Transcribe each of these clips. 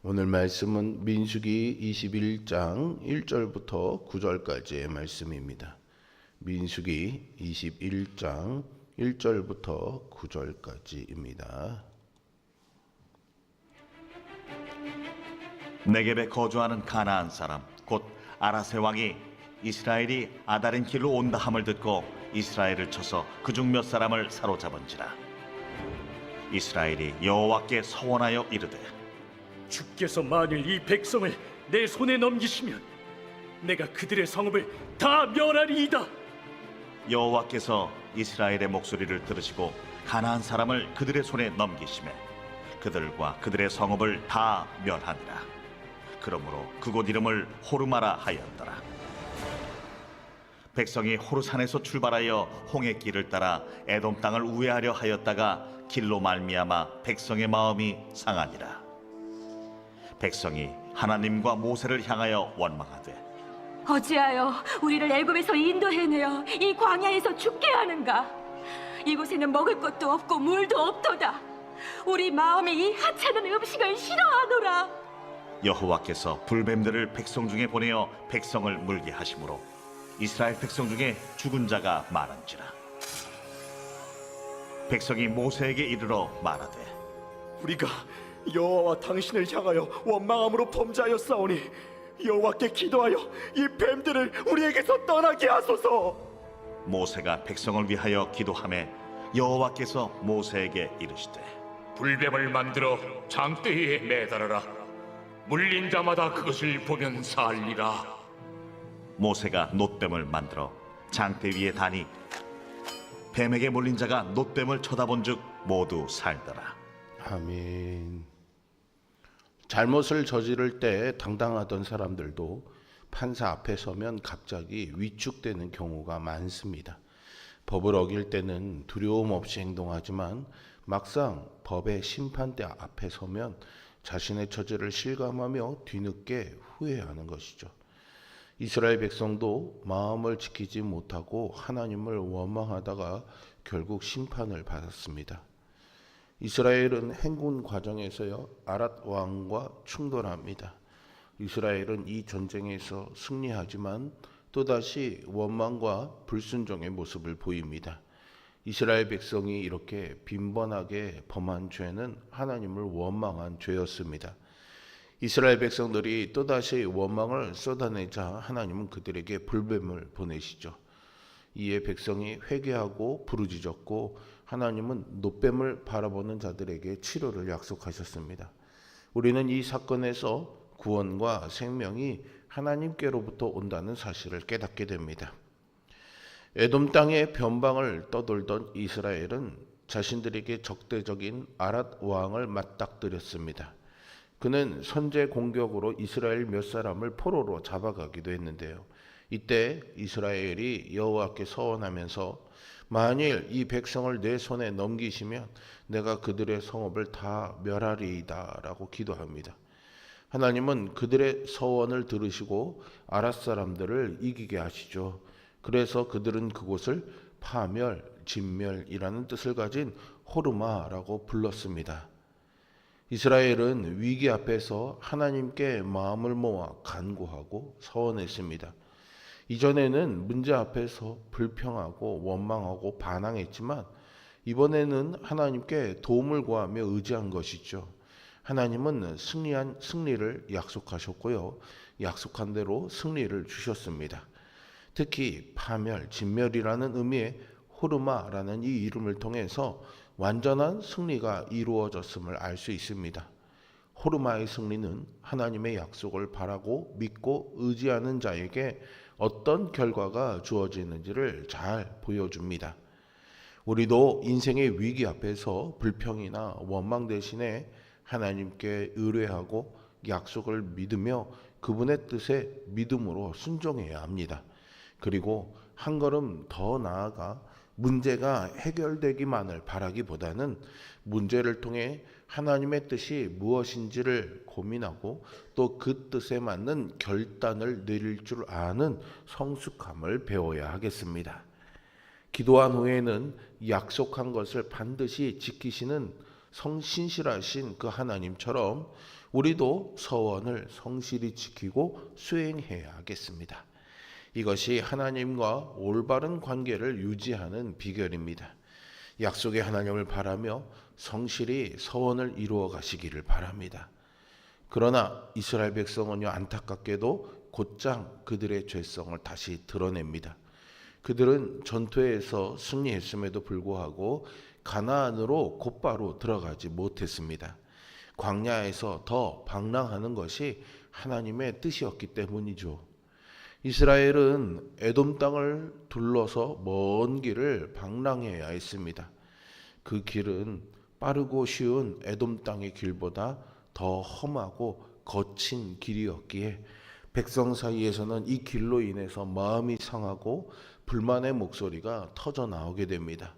오늘 말씀은 민수기 21장 1절부터 9절까지의 말씀입니다. 민수기 21장 1절부터 9절까지입니다. 네겝에 거주하는 가나안 사람 곧 아라세 왕이 이스라엘이 아다린 길로 온다 함을 듣고 이스라엘을 쳐서 그중 몇 사람을 사로잡은지라. 이스라엘이 여호와께 서원하여 이르되 주께서 만일 이 백성을 내 손에 넘기시면 내가 그들의 성읍을 다 멸하리이다. 여호와께서 이스라엘의 목소리를 들으시고 가나안 사람을 그들의 손에 넘기시매 그들과 그들의 성읍을 다 멸하니라. 그러므로 그곳 이름을 호르마라 하였더라. 백성이 호르산에서 출발하여 홍해 길을 따라 에돔 땅을 우회하려 하였다가 길로 말미암아 백성의 마음이 상하니라. 백성이 하나님과 모세를 향하여 원망하되 어찌하여 우리를 애굽에서 인도해내어 이 광야에서 죽게 하는가? 이곳에는 먹을 것도 없고 물도 없도다. 우리 마음이 이 하찮은 음식을 싫어하노라. 여호와께서 불뱀들을 백성 중에 보내어 백성을 물게 하심으로 이스라엘 백성 중에 죽은 자가 많은지라. 백성이 모세에게 이르러 말하되 우리가 여호와와 당신을 향하여 원망함으로 범죄하였사오니 여호와께 기도하여 이 뱀들을 우리에게서 떠나게 하소서. 모세가 백성을 위하여 기도하매 여호와께서 모세에게 이르시되 불뱀을 만들어 장대에 매달아라. 물린 자마다 그것을 보면 살리라. 모세가 놋뱀을 만들어 장대 위에 다니 뱀에게 물린 자가 놋뱀을 쳐다본즉 모두 살더라. 아멘. 잘못을 저지를 때 당당하던 사람들도 판사 앞에 서면 갑자기 위축되는 경우가 많습니다. 법을 어길 때는 두려움 없이 행동하지만 막상 법의 심판대 앞에 서면 자신의 처지를 실감하며 뒤늦게 후회하는 것이죠. 이스라엘 백성도 마음을 지키지 못하고 하나님을 원망하다가 결국 심판을 받았습니다. 이스라엘은 행군 과정에서요 아랏 왕과 충돌합니다. 이스라엘은 이 전쟁에서 승리하지만 또다시 원망과 불순종의 모습을 보입니다. 이스라엘 백성이 이렇게 빈번하게 범한 죄는 하나님을 원망한 죄였습니다. 이스라엘 백성들이 또다시 원망을 쏟아내자 하나님은 그들에게 불뱀을 보내시죠. 이에 백성이 회개하고 부르짖었고 하나님은 놋뱀을 바라보는 자들에게 치료를 약속하셨습니다. 우리는 이 사건에서 구원과 생명이 하나님께로부터 온다는 사실을 깨닫게 됩니다. 에돔 땅의 변방을 떠돌던 이스라엘은 자신들에게 적대적인 아랏 왕을 맞닥뜨렸습니다. 그는 선제 공격으로 이스라엘 몇 사람을 포로로 잡아가기도 했는데요. 이때 이스라엘이 여호와께 서원하면서 만일 이 백성을 내 손에 넘기시면 내가 그들의 성읍을 다 멸하리이다 라고 기도합니다. 하나님은 그들의 서원을 들으시고 아랏 사람들을 이기게 하시죠. 그래서 그들은 그곳을 파멸, 진멸이라는 뜻을 가진 호르마라고 불렀습니다. 이스라엘은 위기 앞에서 하나님께 마음을 모아 간구하고 서원했습니다. 이전에는 문제 앞에서 불평하고 원망하고 반항했지만 이번에는 하나님께 도움을 구하며 의지한 것이죠. 하나님은 승리를 약속하셨고요. 약속한 대로 승리를 주셨습니다. 특히 파멸, 진멸이라는 의미의 호르마라는 이 이름을 통해서 완전한 승리가 이루어졌음을 알 수 있습니다. 호르마의 승리는 하나님의 약속을 바라고 믿고 의지하는 자에게 어떤 결과가 주어지는지를 잘 보여줍니다. 우리도 인생의 위기 앞에서 불평이나 원망 대신에 하나님께 의뢰하고 약속을 믿으며 그분의 뜻에 믿음으로 순종해야 합니다. 그리고 한 걸음 더 나아가 문제가 해결되기만을 바라기보다는 문제를 통해 하나님의 뜻이 무엇인지를 고민하고 또 그 뜻에 맞는 결단을 내릴 줄 아는 성숙함을 배워야 하겠습니다. 기도한 후에는 약속한 것을 반드시 지키시는 신실하신 그 하나님처럼 우리도 서원을 성실히 지키고 수행해야 하겠습니다. 이것이 하나님과 올바른 관계를 유지하는 비결입니다. 약속의 하나님을 바라며 성실히 서원을 이루어 가시기를 바랍니다. 그러나 이스라엘 백성은요, 안타깝게도 곧장 그들의 죄성을 다시 드러냅니다. 그들은 전투에서 승리했음에도 불구하고 가나안으로 곧바로 들어가지 못했습니다. 광야에서 더 방랑하는 것이 하나님의 뜻이었기 때문이죠. 이스라엘은 에돔 땅을 둘러서 먼 길을 방랑해야 했습니다. 그 길은 빠르고 쉬운 에돔 땅의 길보다 더 험하고 거친 길이었기에 백성 사이에서는 이 길로 인해서 마음이 상하고 불만의 목소리가 터져 나오게 됩니다.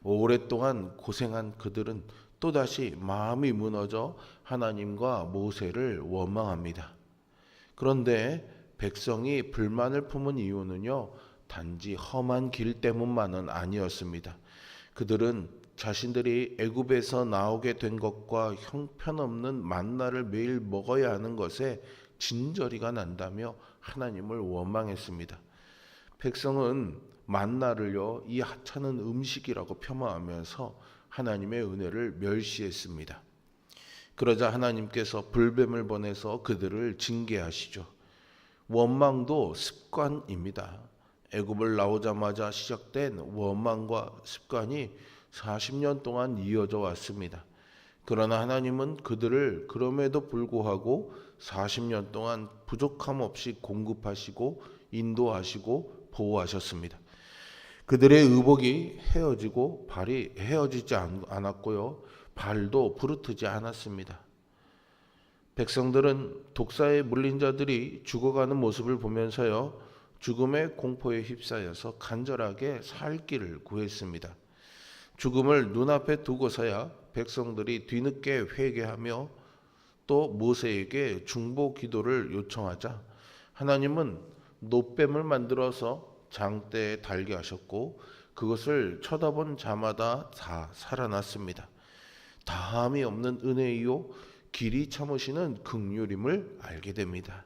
오랫동안 고생한 그들은 또다시 마음이 무너져 하나님과 모세를 원망합니다. 그런데 백성이 불만을 품은 이유는요, 단지 험한 길 때문만은 아니었습니다. 그들은 자신들이 애굽에서 나오게 된 것과 형편없는 만나를 매일 먹어야 하는 것에 진저리가 난다며 하나님을 원망했습니다. 백성은 만나를요, 이 하찮은 음식이라고 폄하하면서 하나님의 은혜를 멸시했습니다. 그러자 하나님께서 불뱀을 보내서 그들을 징계하시죠. 원망도 습관입니다. 애굽을 나오자마자 시작된 원망과 습관이 40년 동안 이어져 왔습니다. 그러나 하나님은 그들을 그럼에도 불구하고 40년 동안 부족함 없이 공급하시고 인도하시고 보호하셨습니다. 그들의 의복이 헤어지고 발이 헤어지지 않았고요, 발도 부르트지 않았습니다. 백성들은 독사에 물린 자들이 죽어가는 모습을 보면서요, 죽음의 공포에 휩싸여서 간절하게 살 길을 구했습니다. 죽음을 눈앞에 두고서야 백성들이 뒤늦게 회개하며 또 모세에게 중보 기도를 요청하자 하나님은 놋뱀을 만들어서 장대에 달게 하셨고 그것을 쳐다본 자마다 다 살아났습니다. 다함이 없는 은혜이요 길이 참으시는 긍휼임을 알게 됩니다.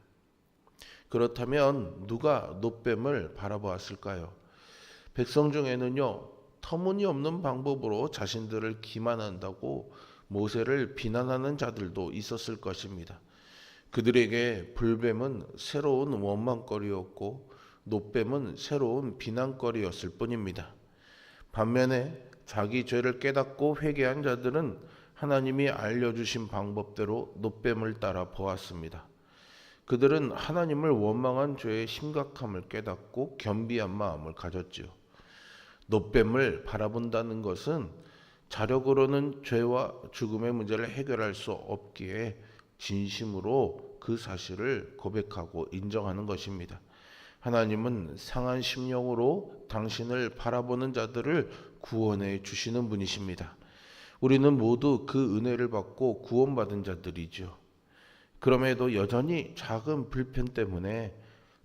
그렇다면 누가 놋뱀을 바라보았을까요? 백성 중에는요, 터무니없는 방법으로 자신들을 기만한다고 모세를 비난하는 자들도 있었을 것입니다. 그들에게 불뱀은 새로운 원망거리였고 놋뱀은 새로운 비난거리였을 뿐입니다. 반면에 자기 죄를 깨닫고 회개한 자들은 하나님이 알려주신 방법대로 놋뱀을 따라 보았습니다. 그들은 하나님을 원망한 죄의 심각함을 깨닫고 겸비한 마음을 가졌지요. 놋뱀을 바라본다는 것은 자력으로는 죄와 죽음의 문제를 해결할 수 없기에 진심으로 그 사실을 고백하고 인정하는 것입니다. 하나님은 상한 심령으로 당신을 바라보는 자들을 구원해 주시는 분이십니다. 우리는 모두 그 은혜를 받고 구원받은 자들이죠. 그럼에도 여전히 작은 불편 때문에,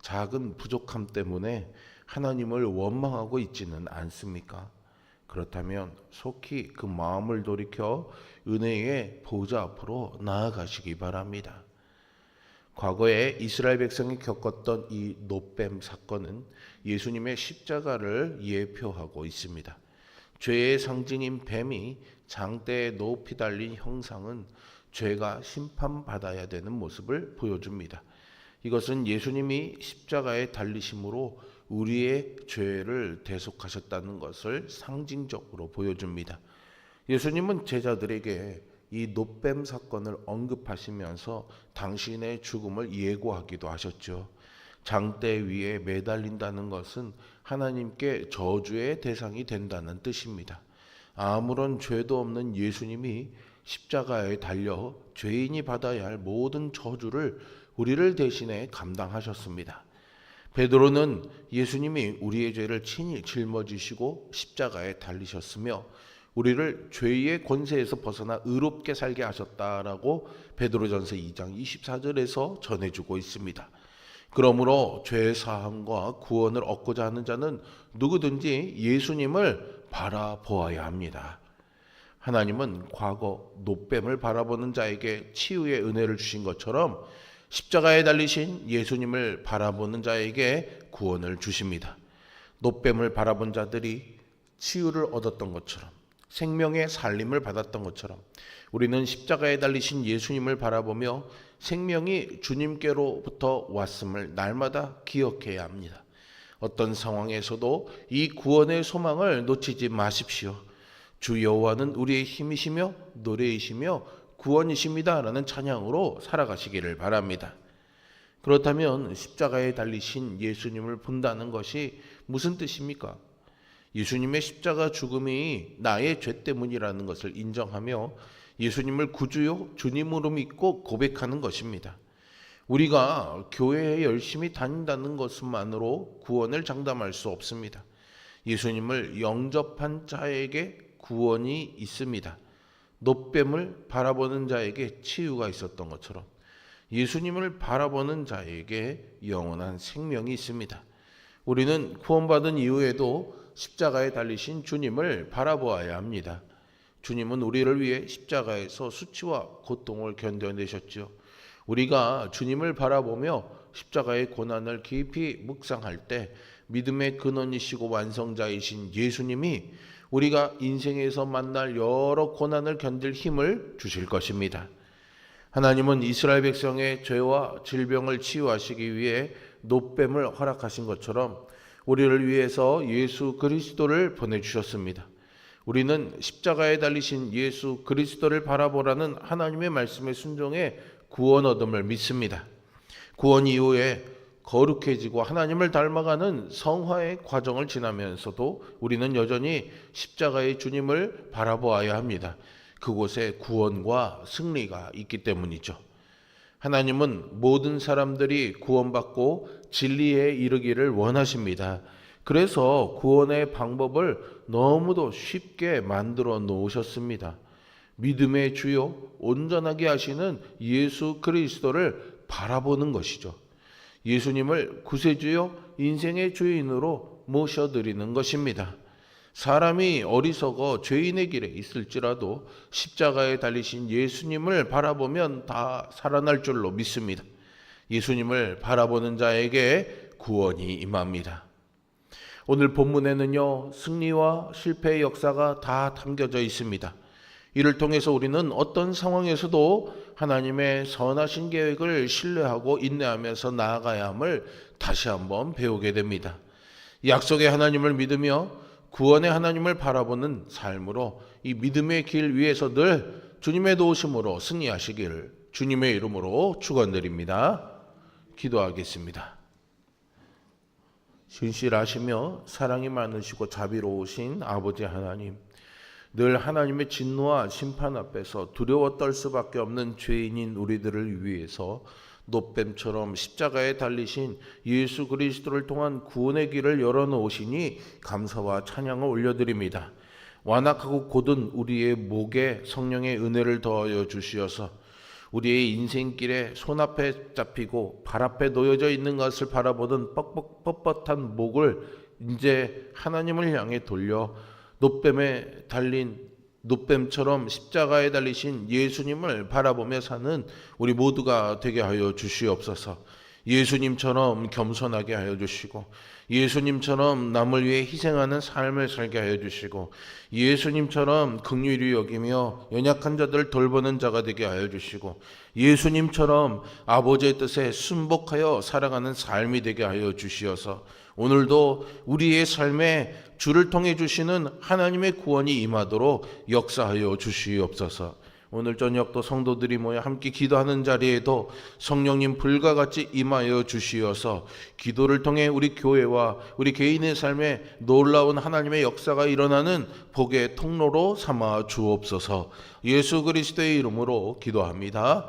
작은 부족함 때문에 하나님을 원망하고 있지는 않습니까? 그렇다면 속히 그 마음을 돌이켜 은혜의 보좌 앞으로 나아가시기 바랍니다. 과거에 이스라엘 백성이 겪었던 이 놋뱀 사건은 예수님의 십자가를 예표하고 있습니다. 죄의 상징인 뱀이 장대에 높이 달린 형상은 죄가 심판받아야 되는 모습을 보여줍니다. 이것은 예수님이 십자가에 달리심으로 우리의 죄를 대속하셨다는 것을 상징적으로 보여줍니다. 예수님은 제자들에게 이 놋뱀 사건을 언급하시면서 당신의 죽음을 예고하기도 하셨죠. 장대 위에 매달린다는 것은 하나님께 저주의 대상이 된다는 뜻입니다. 아무런 죄도 없는 예수님이 십자가에 달려 죄인이 받아야 할 모든 저주를 우리를 대신해 감당하셨습니다. 베드로는 예수님이 우리의 죄를 친히 짊어지시고 십자가에 달리셨으며 우리를 죄의 권세에서 벗어나 의롭게 살게 하셨다라고 베드로전서 2장 24절에서 전해주고 있습니다. 그러므로 죄 사함과 구원을 얻고자 하는 자는 누구든지 예수님을 바라보아야 합니다. 하나님은 과거 노뱀을 바라보는 자에게 치유의 은혜를 주신 것처럼 십자가에 달리신 예수님을 바라보는 자에게 구원을 주십니다. 노뱀을 바라본 자들이 치유를 얻었던 것처럼, 생명의 살림을 받았던 것처럼 우리는 십자가에 달리신 예수님을 바라보며 생명이 주님께로부터 왔음을 날마다 기억해야 합니다. 어떤 상황에서도 이 구원의 소망을 놓치지 마십시오. 주 여호와는 우리의 힘이시며 노래이시며 구원이십니다 라는 찬양으로 살아가시기를 바랍니다. 그렇다면 십자가에 달리신 예수님을 본다는 것이 무슨 뜻입니까? 예수님의 십자가 죽음이 나의 죄 때문이라는 것을 인정하며 예수님을 구주요 주님으로 믿고 고백하는 것입니다. 우리가 교회에 열심히 다닌다는 것만으로 구원을 장담할 수 없습니다. 예수님을 영접한 자에게 구원이 있습니다. 노뱀을 바라보는 자에게 치유가 있었던 것처럼 예수님을 바라보는 자에게 영원한 생명이 있습니다. 우리는 구원받은 이후에도 십자가에 달리신 주님을 바라보아야 합니다. 주님은 우리를 위해 십자가에서 수치와 고통을 견뎌내셨죠. 우리가 주님을 바라보며 십자가의 고난을 깊이 묵상할 때 믿음의 근원이시고 완성자이신 예수님이 우리가 인생에서 만날 여러 고난을 견딜 힘을 주실 것입니다. 하나님은 이스라엘 백성의 죄와 질병을 치유하시기 위해 노뱀을 허락하신 것처럼 우리를 위해서 예수 그리스도를 보내주셨습니다. 우리는 십자가에 달리신 예수 그리스도를 바라보라는 하나님의 말씀에 순종해 구원 얻음을 믿습니다. 구원 이후에 거룩해지고 하나님을 닮아가는 성화의 과정을 지나면서도 우리는 여전히 십자가의 주님을 바라보아야 합니다. 그곳에 구원과 승리가 있기 때문이죠. 하나님은 모든 사람들이 구원받고 진리에 이르기를 원하십니다. 그래서 구원의 방법을 너무도 쉽게 만들어 놓으셨습니다. 믿음의 주요 온전하게 하시는 예수 그리스도를 바라보는 것이죠. 예수님을 구세주요 인생의 주인으로 모셔드리는 것입니다. 사람이 어리석어 죄인의 길에 있을지라도 십자가에 달리신 예수님을 바라보면 다 살아날 줄로 믿습니다. 예수님을 바라보는 자에게 구원이 임합니다. 오늘 본문에는요, 승리와 실패의 역사가 다 담겨져 있습니다. 이를 통해서 우리는 어떤 상황에서도 하나님의 선하신 계획을 신뢰하고 인내하면서 나아가야 함을 다시 한번 배우게 됩니다. 약속의 하나님을 믿으며 구원의 하나님을 바라보는 삶으로 이 믿음의 길 위에서 늘 주님의 도우심으로 승리하시기를 주님의 이름으로 축원드립니다. 기도하겠습니다. 신실하시며 사랑이 많으시고 자비로우신 아버지 하나님, 늘 하나님의 진노와 심판 앞에서 두려워 떨 수밖에 없는 죄인인 우리들을 위해서 노뱀처럼 십자가에 달리신 예수 그리스도를 통한 구원의 길을 열어놓으시니 감사와 찬양을 올려드립니다. 완악하고 곧은 우리의 목에 성령의 은혜를 더하여 주시어서 우리의 인생길에 손앞에 잡히고 발 앞에 놓여져 있는 것을 바라보던 뻣뻣한 목을 이제 하나님을 향해 돌려 노뱀에 달린 노뱀처럼 십자가에 달리신 예수님을 바라보며 사는 우리 모두가 되게 하여 주시옵소서. 예수님처럼 겸손하게 하여 주시고 예수님처럼 남을 위해 희생하는 삶을 살게 하여 주시고 예수님처럼 긍휼히 여기며 연약한 자들을 돌보는 자가 되게 하여 주시고 예수님처럼 아버지의 뜻에 순복하여 살아가는 삶이 되게 하여 주시어서 오늘도 우리의 삶에 주를 통해 주시는 하나님의 구원이 임하도록 역사하여 주시옵소서. 오늘 저녁도 성도들이 모여 함께 기도하는 자리에도 성령님 불과 같이 임하여 주시어서 기도를 통해 우리 교회와 우리 개인의 삶에 놀라운 하나님의 역사가 일어나는 복의 통로로 삼아 주옵소서. 예수 그리스도의 이름으로 기도합니다.